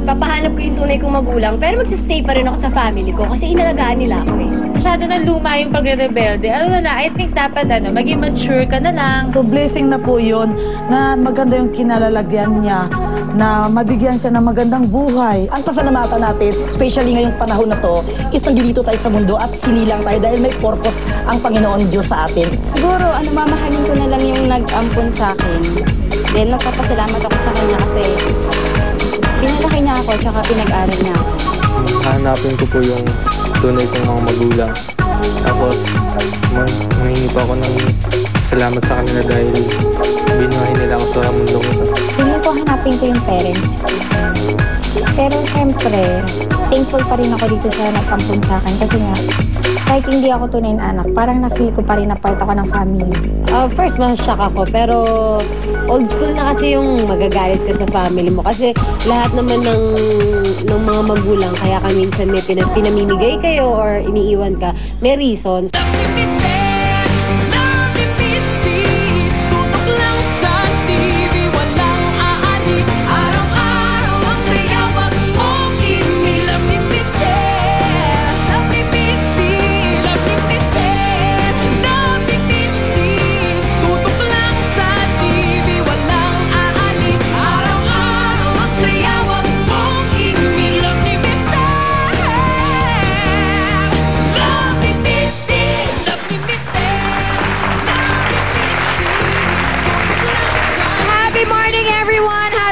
papahanap ko yung tunay kong magulang, pero magsistay pa rin ako sa family ko kasi inalagaan nila ako eh. Masyado na luma yung pagre-rebelde. Ano na, I think dapat maging mature ka na lang. So blessing na po yun na maganda yung kinalalagyan niya, na mabigyan siya ng magandang buhay. Ang pasalamatan natin, especially ngayong panahon na to, is nandito tayo sa mundo at sinilang tayo dahil may purpose ang Panginoon Diyos sa atin. Siguro, mamahalin ko na lang yung nag-ampon sa akin. Then, magpapasalamat ako sa kanya kasi pinalaki niya ako tsaka pinag-aral niya ako. Hanapin ko po yung tunay kong mga magulang. Tapos, manghingi po ako ng salamat sa kanila dahil binuhay nila ako sa mundong ito. Feeling ko hanapin ko yung parents ko. Pero syempre, thankful pa rin ako dito sa nag-ampon sa akin kasi nga, kahit hindi ako tunay na anak, parang na-feel ko pa rin na part ako ng family. First, ma-shock ako, pero old school na kasi yung magagalit ka sa family mo. Kasi lahat naman ng mga magulang, kaya ka minsan may pinamimigay kayo or iniiwan ka, may reasons.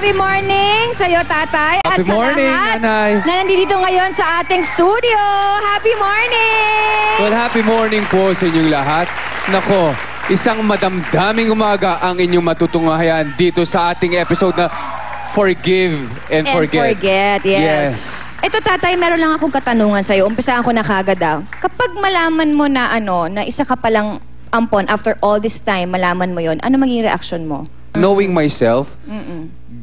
Happy morning sa'yo, tatay. Happy at sa morning, lahat nanay. na nandito ngayon sa ating studio. Happy morning! Well, happy morning po sa inyong lahat. Nako, isang madamdaming umaga ang inyong matutunghayan dito sa ating episode na Forgive and Forget. Yes. Ito, tatay, meron lang akong katanungan sa'yo. Umpisaan ko na kagad daw. Kapag malaman mo na na isa ka palang ampon after all this time, malaman mo yon, ano magiging reaction mo? Knowing myself,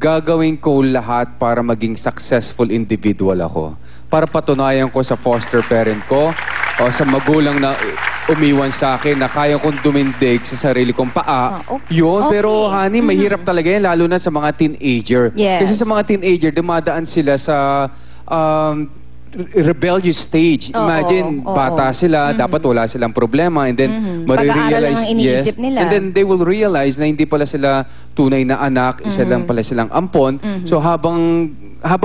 gagawin ko lahat para maging successful individual ako. Para patunayan ko sa foster parent ko o sa magulang na umiwan sa akin na kaya kong dumindig sa sarili kong paa. Yun, pero honey, mahirap talaga yan, lalo na sa mga teenager. Yes. Kasi sa mga teenager, dumadaan sila sa rebellious stage. Imagine, bata sila, dapat wala silang problema, and then Pag-aaral lang ang iniisip nila. And then they will realize na hindi pala sila tunay na anak, isa lang pala silang ampon. So habang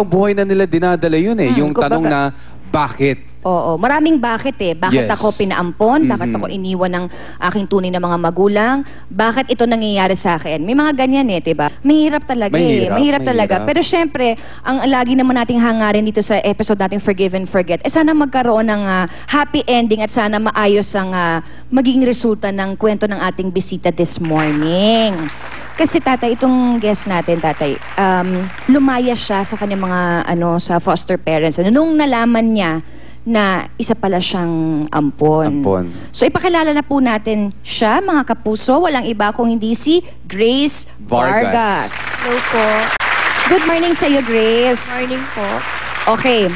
buhay na nila dinadala yun yung tanong na bakit? Oo, maraming bakit eh. Bakit Yes. ako pinaampon? Bakit ako iniwan ng aking tunay na mga magulang? Bakit ito nangyayari sa akin? May mga ganyan eh, diba? Mahirap talaga Mahirap talaga. Pero syempre, ang lagi naman nating hangarin dito sa episode nating Forgive and Forget, sana magkaroon ng happy ending at sana maayos ang magiging resulta ng kwento ng ating bisita this morning. Kasi tatay, itong guest natin, tatay, lumayas siya sa kanyang mga sa foster parents. Nung nalaman niya na isa pala siyang ampon. So ipakilala na po natin siya, mga kapuso. Walang iba kung hindi si Grace Vargas. Hello po. Good morning sa iyo, Grace. Morning po. Okay,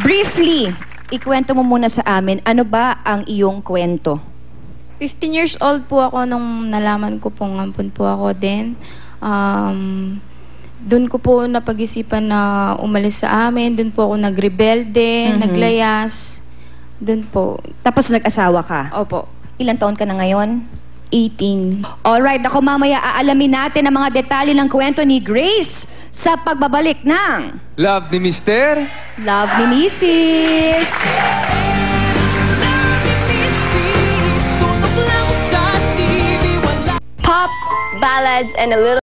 briefly, ikwento mo muna sa amin, ano ba ang iyong kwento? 15 years old po ako nung nalaman ko pong ampon po ako din. Doon ko po napag-isipan na umalis sa amin. Doon po ako nagrebelde, naglayas. Doon po. Tapos nag-asawa ka? Opo. Ilang taon ka na ngayon? 18. Alright, ako mamaya aalamin natin ang mga detalye ng kwento ni Grace sa pagbabalik ng Love ni Mister? Love ni Mrs. Pop, ballads, and a little